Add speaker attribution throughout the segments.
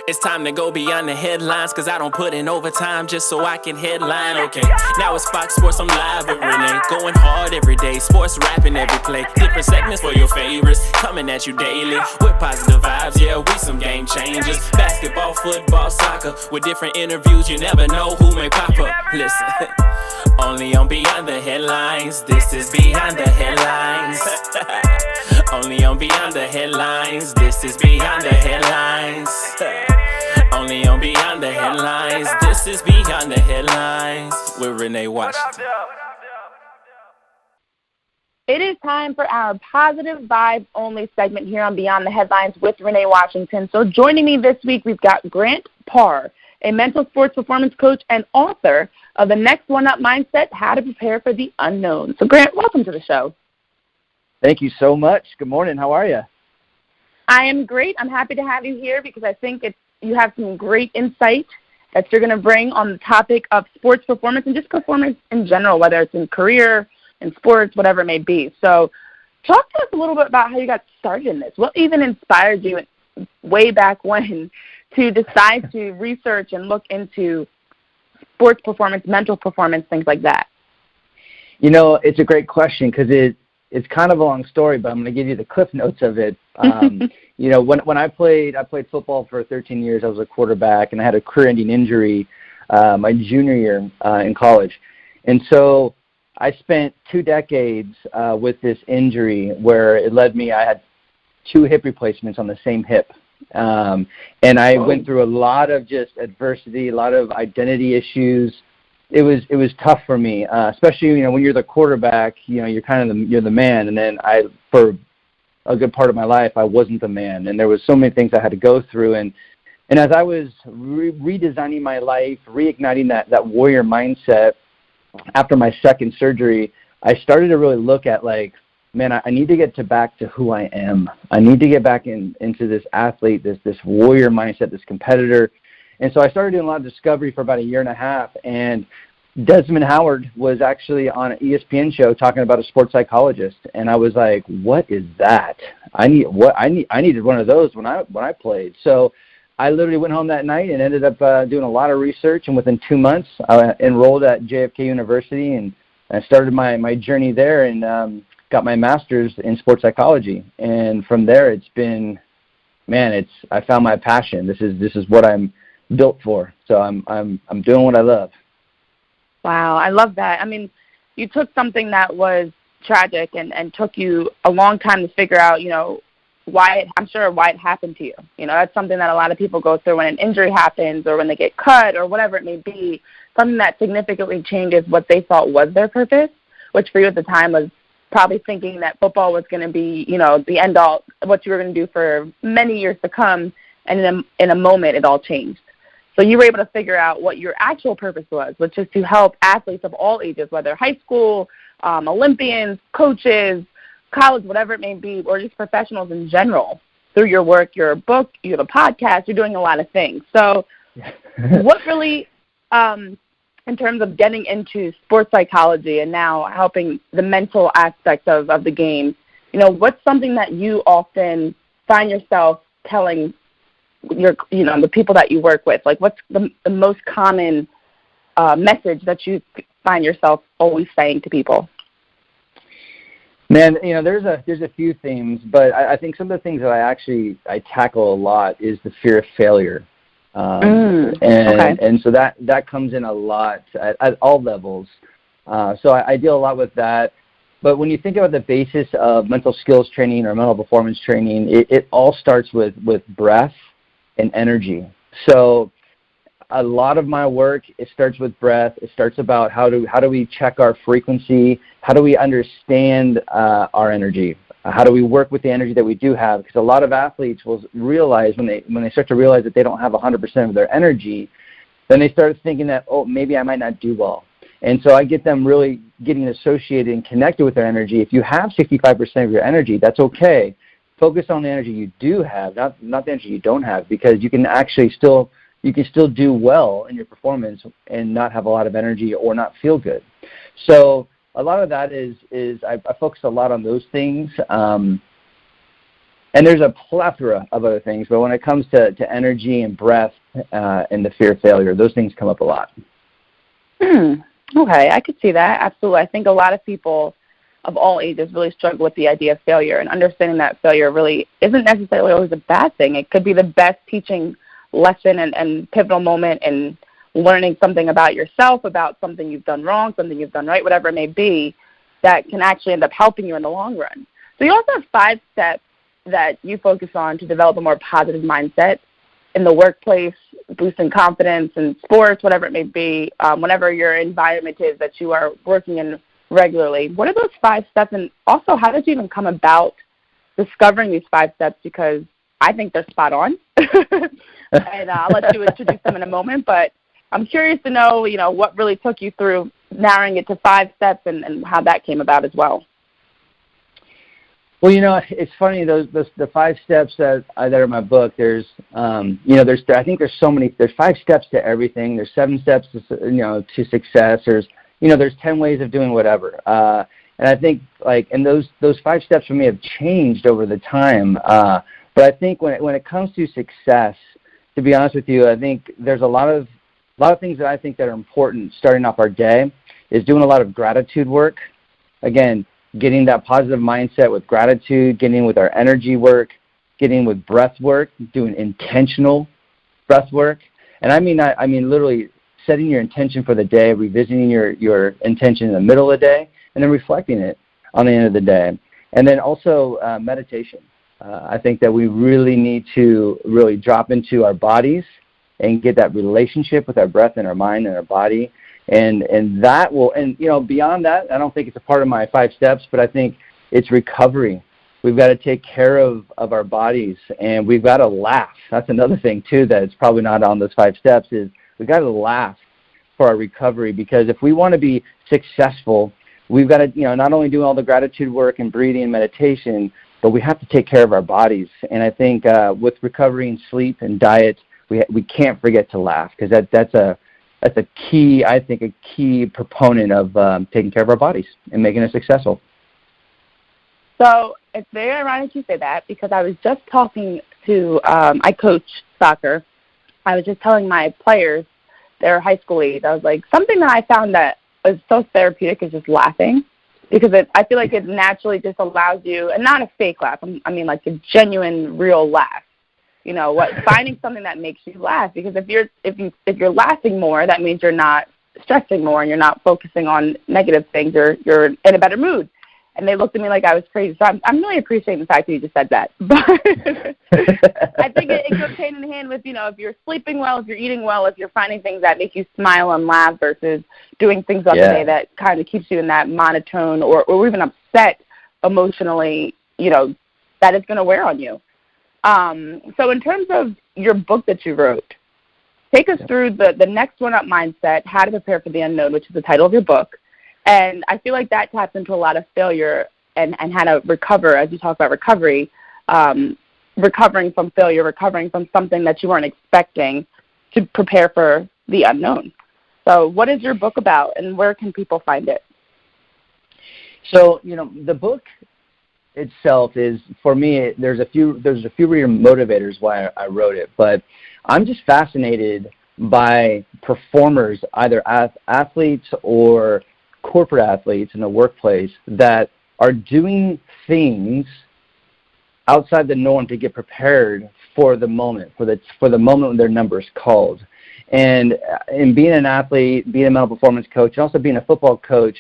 Speaker 1: It's time to go beyond the headlines, cause I don't put in overtime just so I can headline. Okay, now it's Fox Sports, I'm live with Renee. Going hard every day, sports rapping every play. Different segments for your favorites, coming at you daily with positive vibes, yeah, we some game changers. Basketball, football, soccer, with different interviews, you never know who may pop up. Listen, only on Beyond the Headlines, this is Beyond the Headlines. Only on Beyond the Headlines, this is Beyond the Headlines. Only on Beyond the Headlines, this is Beyond the Headlines with Renee Washington.
Speaker 2: It is time for our positive vibes only segment here on Beyond the Headlines with Renee Washington. So joining me this week, we've got Grant Parr, a mental sports performance coach and author of The Next One Up Mindset, How to Prepare for the Unknown. So Grant, welcome to the show.
Speaker 3: Thank you so much. Good morning. How are you?
Speaker 2: I am great. I'm happy to have you here because I think you have some great insight that you're going to bring on the topic of sports performance and just performance in general, whether it's in career, in sports, whatever it may be. So talk to us a little bit about how you got started in this. What even inspired you way back when to decide to research and look into sports performance, mental performance, things like that?
Speaker 3: You know, it's a great question because it's kind of a long story, but I'm going to give you the cliff notes of it. You know, when I played football for 13 years. I was a quarterback, and I had a career-ending injury my junior year in college. And so I spent 2 decades with this injury where it led me, I had 2 hip replacements on the same hip. And I went through a lot of just adversity, a lot of identity issues. It was tough for me, especially, you know, when you're the quarterback, you know, you're kind of you're the man. And then for a good part of my life, I wasn't the man. And there was so many things I had to go through. And as I was redesigning my life, reigniting that warrior mindset after my second surgery, I started to really look at, like, man, I need to get back to who I am. I need to get back into this athlete, this warrior mindset, this competitor. And so I started doing a lot of discovery for about 1.5 years, and Desmond Howard was actually on an ESPN show talking about a sports psychologist, and I was like, what is that? I needed one of those when I played. So I literally went home that night and ended up doing a lot of research, and within 2 months, I enrolled at JFK University, and I started my journey there and got my master's in sports psychology. And from there, it's been, man, I found my passion. This is what I'm built for. So I'm doing what I love.
Speaker 2: Wow, I love that. I mean, you took something that was tragic and took you a long time to figure out, you know, why it happened to you. You know, that's something that a lot of people go through when an injury happens or when they get cut or whatever it may be, something that significantly changes what they thought was their purpose, which for you at the time was probably thinking that football was going to be, you know, the end all, what you were going to do for many years to come, and in a moment it all changed. So you were able to figure out what your actual purpose was, which is to help athletes of all ages, whether high school, Olympians, coaches, college, whatever it may be, or just professionals in general, through your work, your book, you have a podcast, you're doing a lot of things. So what really, in terms of getting into sports psychology and now helping the mental aspect of the game, you know, what's something that you often find yourself telling the people that you work with? Like, what's the most common message that you find yourself always saying to people?
Speaker 3: Man, you know, there's a few themes, but I think some of the things that I tackle a lot is the fear of failure. And so that comes in a lot at all levels. So I deal a lot with that. But when you think about the basis of mental skills training or mental performance training, it all starts with breath and energy. So a lot of my work, it starts with breath. It starts about how do we check our frequency? How do we understand our energy? How do we work with the energy that we do have? Because a lot of athletes will realize when they start to realize that they don't have 100% of their energy, then they start thinking that, oh, maybe I might not do well. And so I get them really getting associated and connected with their energy. If you have 65% of your energy, that's okay. Focus on the energy you do have, not the energy you don't have, because you can actually still do well in your performance and not have a lot of energy or not feel good. So a lot of that is I focus a lot on those things. And there's a plethora of other things, but when it comes to energy and breath and the fear of failure, those things come up a lot.
Speaker 2: Okay, I could see that. Absolutely. I think a lot of people of all ages really struggle with the idea of failure, and understanding that failure really isn't necessarily always a bad thing. It could be the best teaching lesson and pivotal moment in learning something about yourself, about something you've done wrong, something you've done right, whatever it may be, that can actually end up helping you in the long run. So you also have 5 steps that you focus on to develop a more positive mindset in the workplace, boosting confidence in sports, whatever it may be, whenever your environment is that you are working in regularly. What are those 5 steps, and also how did you even come about discovering these 5 steps? Because I think they're spot on, and I'll let you introduce them in a moment, but I'm curious to know, what really took you through narrowing it to 5 steps and how that came about as well.
Speaker 3: Well, it's funny, the 5 steps that are in my book, I think there's 5 steps to everything. There's 7 steps to success. There's 10 ways of doing whatever. And I think and those 5 steps for me have changed over the time. But I think when it comes to success, to be honest with you, I think there's a lot of things that I think that are important starting off our day is doing a lot of gratitude work. Again, getting that positive mindset with gratitude, getting with our energy work, getting with breath work, doing intentional breath work. And I mean literally setting your intention for the day, revisiting your intention in the middle of the day, and then reflecting it on the end of the day. And then also meditation. I think that we really need to really drop into our bodies and get that relationship with our breath and our mind and our body. And that will, beyond that, I don't think it's a part of my 5 steps, but I think it's recovery. We've got to take care of our bodies, and we've got to laugh. That's another thing, too, that's probably not on those 5 steps, is we've got to laugh for our recovery, because if we want to be successful, we've got to, not only do all the gratitude work and breathing and meditation, but we have to take care of our bodies. And I think with recovery and sleep and diet, we can't forget to laugh, because that's a key proponent of taking care of our bodies and making us successful.
Speaker 2: So it's very ironic you say that, because I was just talking to, I coach soccer. I was just telling my players, their high school age, I was like, something that I found that was so therapeutic is just laughing, because I feel like it naturally just allows you, and not a fake laugh, I mean like a genuine, real laugh. Finding something that makes you laugh, because if you're laughing more, that means you're not stressing more and you're not focusing on negative things, or you're in a better mood. And they looked at me like I was crazy. So I'm really appreciating the fact that you just said that. But I think it goes hand in hand with, if you're sleeping well, if you're eating well, if you're finding things that make you smile and laugh versus doing things on the day that kind of keeps you in that monotone or even upset emotionally, that is going to wear on you. So in terms of your book that you wrote, take us through the next one up mindset, How to Prepare for the Unknown, which is the title of your book. And I feel like that taps into a lot of failure and how to recover, as you talk about recovery, recovering from failure, recovering from something that you weren't expecting to prepare for the unknown. So what is your book about, and where can people find it?
Speaker 3: So, the book itself is, for me, there's a few real motivators why I wrote it, but I'm just fascinated by performers, either athletes or corporate athletes in the workplace, that are doing things outside the norm to get prepared for the moment, for the moment when their number is called. And in being an athlete, being a mental performance coach, and also being a football coach,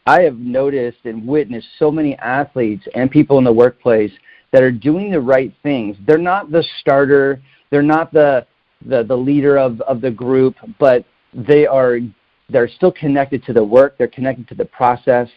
Speaker 3: I have noticed and witnessed so many athletes and people in the workplace that are doing the right things. They're not the starter, they're not the leader of the group, but they're still connected to the work, they're connected to the process,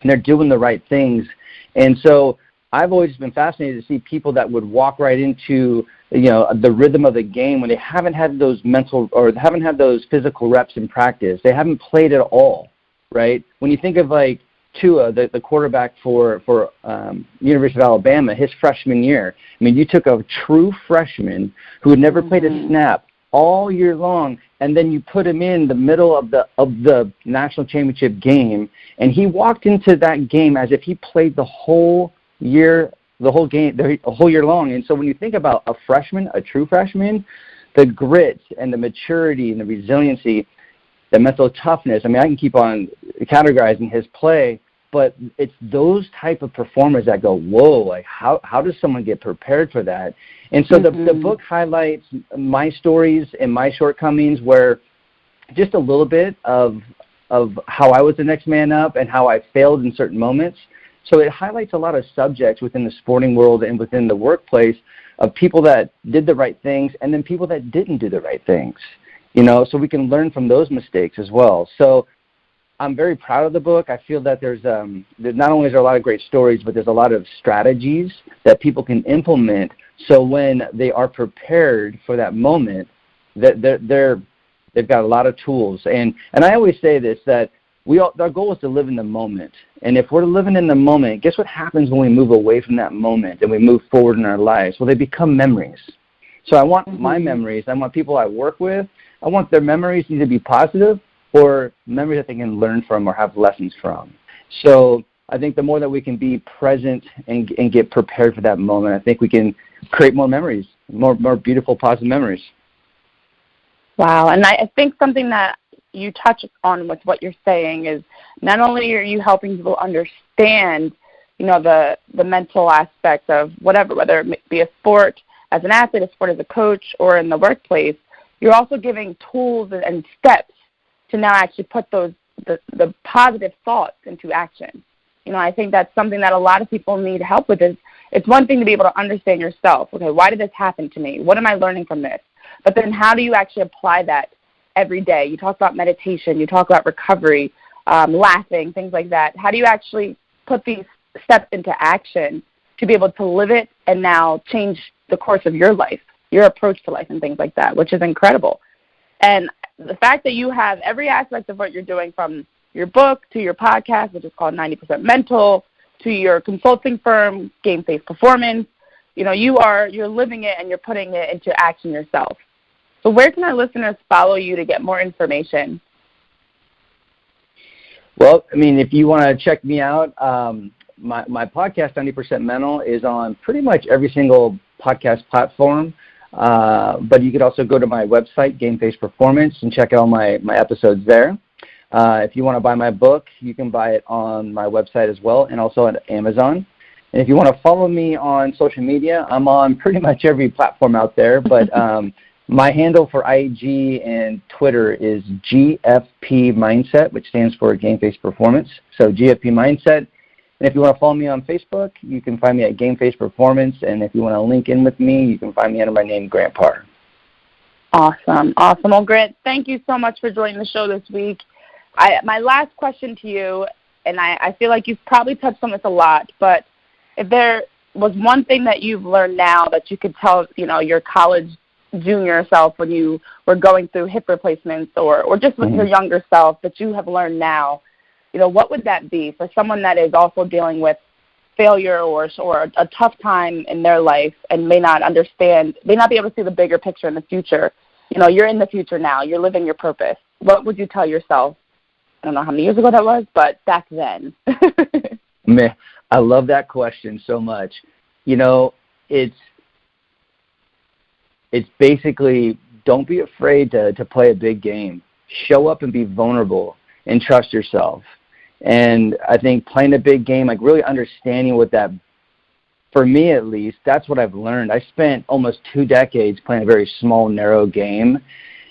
Speaker 3: and they're doing the right things. And so I've always been fascinated to see people that would walk right into the rhythm of the game when they haven't had those mental or haven't had those physical reps in practice. They haven't played at all, right? When you think of like Tua, the quarterback for University of Alabama, his freshman year, I mean, you took a true freshman who had never played a snap all year long, and then you put him in the middle of the national championship game, and he walked into that game as if he played the whole year the whole game, the whole year long. And so when you think about a freshman, a true freshman, the grit and the maturity and the resiliency, the mental toughness, I mean, I can keep on categorizing his play, but it's those type of performers that go, whoa, like how does someone get prepared for that? And so the book highlights my stories and my shortcomings, where just a little bit of how I was the next man up and how I failed in certain moments. So it highlights a lot of subjects within the sporting world and within the workplace of people that did the right things and then people that didn't do the right things, so we can learn from those mistakes as well. So I'm very proud of the book. I feel that there's not only is there a lot of great stories, but there's a lot of strategies that people can implement. So when they are prepared for that moment, that they've got a lot of tools. And I always say this, that our goal is to live in the moment. And if we're living in the moment, guess what happens when we move away from that moment and we move forward in our lives? Well, they become memories. So I want my memories, I want people I work with, I want their memories either be positive or memories that they can learn from or have lessons from. So I think the more that we can be present and get prepared for that moment, I think we can create more memories, more beautiful, positive memories.
Speaker 2: Wow, and I think something that you touch on with what you're saying is not only are you helping people understand, the mental aspect of whatever, whether it be a sport as an athlete, a sport as a coach, or in the workplace, you're also giving tools and steps to now actually put the positive thoughts into action. I think that's something that a lot of people need help with. It's one thing to be able to understand yourself. Okay, why did this happen to me? What am I learning from this? But then how do you actually apply that every day? You talk about meditation. You talk about recovery, laughing, things like that. How do you actually put these steps into action to be able to live it and now change the course of your life, your approach to life and things like that, which is incredible. And the fact that you have every aspect of what you're doing, from your book to your podcast, which is called 90% Mental, to your consulting firm, Game Face Performance, you're living it and you're putting it into action yourself. So where can our listeners follow you to get more information?
Speaker 3: Well, I mean, if you want to check me out, my podcast, 90% Mental, is on pretty much every single podcast platform. But you could also go to my website, Game Face Performance, and check out my episodes there. If you want to buy my book, you can buy it on my website as well, and also on Amazon. And if you want to follow me on social media, I'm on pretty much every platform out there. But my handle for IG and Twitter is GFP Mindset, which stands for Game Face Performance. So GFP Mindset. And if you want to follow me on Facebook, you can find me at Game Face Performance. And if you want to link in with me, you can find me under my name, Grant Parr.
Speaker 2: Awesome. Well, Grant, thank you so much for joining the show this week. My last question to you, and I feel like you've probably touched on this a lot, but if there was one thing that you've learned now that you could tell, your college junior self when you were going through hip replacements or just with your younger self that you have learned now, what would that be for someone that is also dealing with failure or a tough time in their life and may not be able to see the bigger picture in the future? You're in the future now. You're living your purpose. What would you tell yourself? I don't know how many years ago that was, but back then.
Speaker 3: Man, I love that question so much. It's basically, don't be afraid to play a big game. Show up and be vulnerable and trust yourself. And I think playing a big game, like really understanding what that, for me at least, that's what I've learned. I spent almost 2 decades playing a very small, narrow game.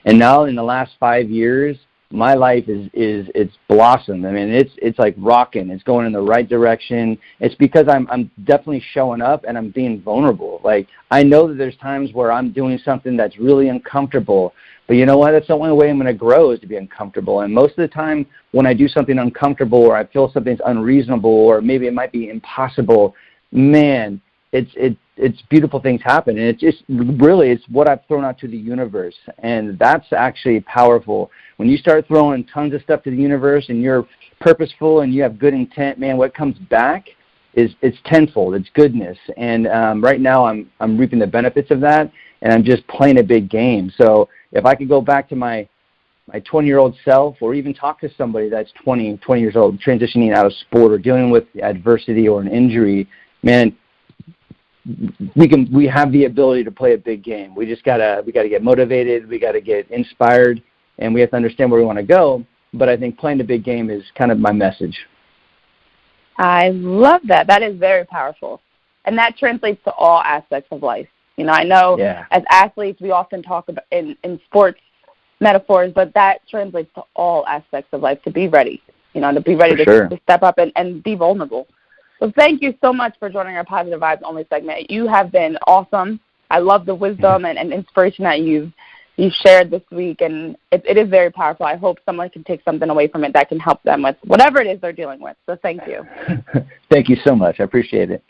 Speaker 3: And now in the last 5 years, my life it's blossomed. I mean, it's like rocking. It's going in the right direction. It's because I'm definitely showing up and I'm being vulnerable. Like, I know that there's times where I'm doing something that's really uncomfortable, but you know what? That's the only way I'm going to grow, is to be uncomfortable. And most of the time when I do something uncomfortable or I feel something's unreasonable or maybe it might be impossible, man, it's beautiful things happen. And it's what I've thrown out to the universe. And that's actually powerful. When you start throwing tons of stuff to the universe and you're purposeful and you have good intent, man, what comes back it's tenfold. It's goodness. And right now I'm reaping the benefits of that, and I'm just playing a big game. So if I could go back to my 20-year-old self, or even talk to somebody that's 20 years old, transitioning out of sport or dealing with adversity or an injury, man, we have the ability to play a big game. We just gotta get motivated. We gotta get inspired, and we have to understand where we want to go. But I think playing the big game is kind of my message.
Speaker 2: I love that. That is very powerful. And that translates to all aspects of life. You know, I know as athletes we often talk about in sports metaphors, but that translates to all aspects of life, to be ready, you know, to be ready to step up and be vulnerable. So thank you so much for joining our Positive Vibes Only segment. You have been awesome. I love the wisdom and inspiration that you've shared this week, and it is very powerful. I hope someone can take something away from it that can help them with whatever it is they're dealing with. So thank you.
Speaker 3: Thank you so much. I appreciate it.